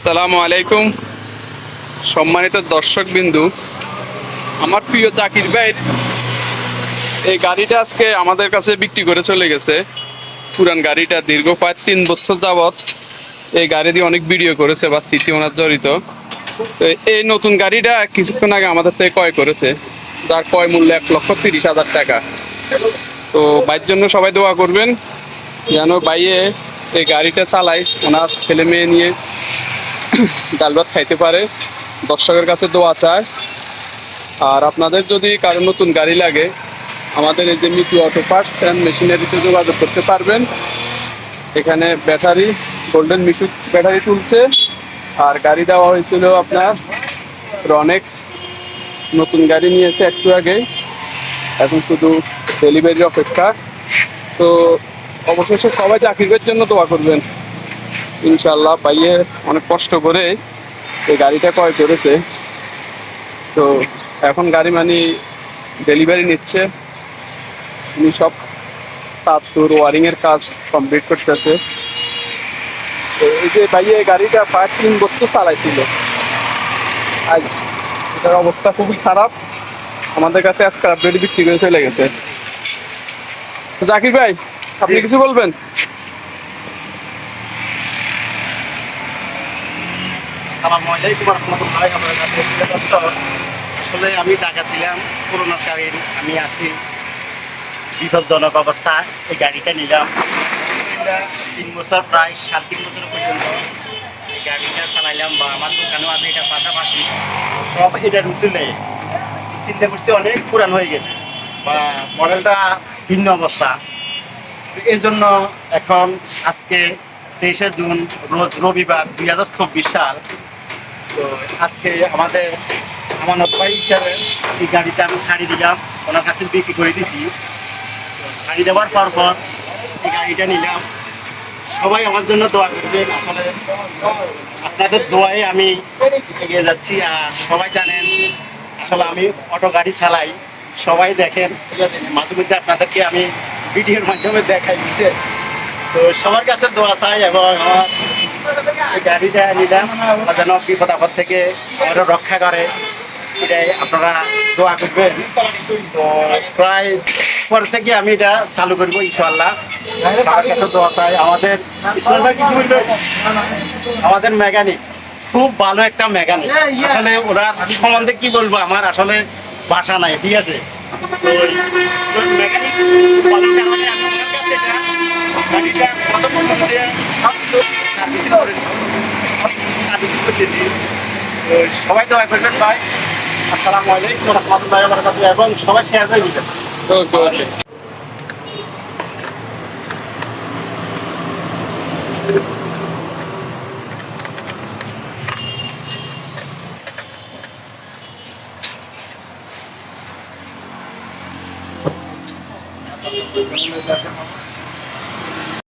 আসসালামু আলাইকুম সম্মানিত দর্শকবিন্দু, আমার প্রিয় জাকির ভাই এই গাড়িটা আজকে আমাদের কাছে বিক্রি করে চলে গেছে। পুরান গাড়িটা দীর্ঘ প্রায় 3 বছর যাবৎ এই গাড়ি দিয়ে অনেক ভিডিও করেছে বা স্মৃতি ওনার জড়িত। তো এই নতুন গাড়িটা কিছুক্ষণ আগে আমাদের থেকে ক্রয় করেছে, যার ক্রয় মূল্য 1,30,000 টাকা। তো ভাইয়ের জন্য সবাই দোয়া করবেন যেন ভাইয়ে এই গাড়িটা চালায়, ওনার ছেলে মেয়ে নিয়ে ডাল ভাত খাইতে পারে। দর্শকের কাছে দোয়া চায়। আর আপনাদের যদি কারো নতুন গাড়ি লাগে, আমাদের এই যে মিতু অটো পার্টস অ্যান্ড মেশিনারিতে যোগাযোগ করতে পারবেন। এখানে ব্যাটারি গোল্ডেন মিশু ব্যাটারি তুলছে, আর গাড়ি দেওয়া হয়েছিল আপনার রনেক্স। নতুন গাড়ি নিয়েছে একটু আগে, এখন শুধু ডেলিভারির অপেক্ষা। তো অবশেষে সবাই জাকির ভাইয়ের জন্য দোয়া করবেন। ইনশাল্লাহ ভাইয়ে অনেক কষ্ট করে এই গাড়িটা ক্রয় করেছে। তো এখন গাড়ি ডেলিভারি নিচ্ছে, উনি সব কাজ তোর ওয়ারিংয়ের কাজ কমপ্লিট করতেছে। তো এই যে ভাইয়ে এই গাড়িটা প্রায় 3 বছর চালাইছিল, আজ এটার অবস্থা খুবই খারাপ। আমাদের কাছে আজকে আপডেট বিক্রি করে চলে গেছে। তো জাকির ভাই, আপনি কিছু বলবেন? আসসালামু আলাইকুম রহমতুল্লাহি ওয়া বারাকাতুহু। আসলে আমি ঢাকা ছিলাম, করোনাকালীন আমি আসি, বিপজ্জনক অবস্থা। এই গাড়িটা নিলাম 3 বছর, প্রায় 3.5 বছর পর্যন্ত এই গাড়িটা চালাইলাম, বা আমার দোকানেও আছে এটা পাশাপাশি সব। এটা রুচলে চিন্তা করছি অনেক পুরান হয়ে গেছে, বা মডেলটা ভিন্ন অবস্থা। তো এই জন্য এখন আজকে 23শে জুন রোজ রবিবার 2024 সাল। তো আজকে আমানত ভাই হিসাবে এই গাড়িটা আমি ছাড়ি দিলাম, ওনার কাছে বিক্রি করে দিছি। তো ছাড়ি দেওয়ার পর এই গাড়িটা নিলাম। সবাই আমার জন্য দোয়া করবেন। আসলে আপনাদের দোয়ায় আমি এগিয়ে যাচ্ছি। আর সবাই জানেন আসলে আমি অটো গাড়ি চালাই, সবাই দেখেন, ঠিক আছে। মাঝে মধ্যে আপনাদেরকে আমি ভিডিওর মাধ্যমে দেখাই, বুঝছেন। তো সবার কাছে দোয়া চাই, এবং আমার এই গাড়িটা নিলাম যেন বিপদ আপদ থেকে আরো রক্ষা করে, এটাই আপনারা দোয়া করবেন। তো প্রায় পর থেকে আমি এটা চালু করবো ইনশাআল্লাহ। সবার কাছে দোয়া চাই। আমাদের ইসলাম ভাই কিছু বলবেন? আমাদের মেকানিক খুব ভালো একটা মেকানিক। আসলে ওনার সম্বন্ধে কি বলবো, আমার আসলে ভাষা নাই, ঠিক আছে। তো মেকানিক ভালো কারণে আমি ওনার কাছে এটা গাড়িটা প্রথম দিয়ে সার্ভিসিং করতেছি। তো সবাই দোয়া করবেন ভাই। আসসালামু আলাইকুম রহমতুল্লাহি ওয়া বারাকাতুহু, এবং সবাই শেয়ার করে দিবেন। ওকে ওকে।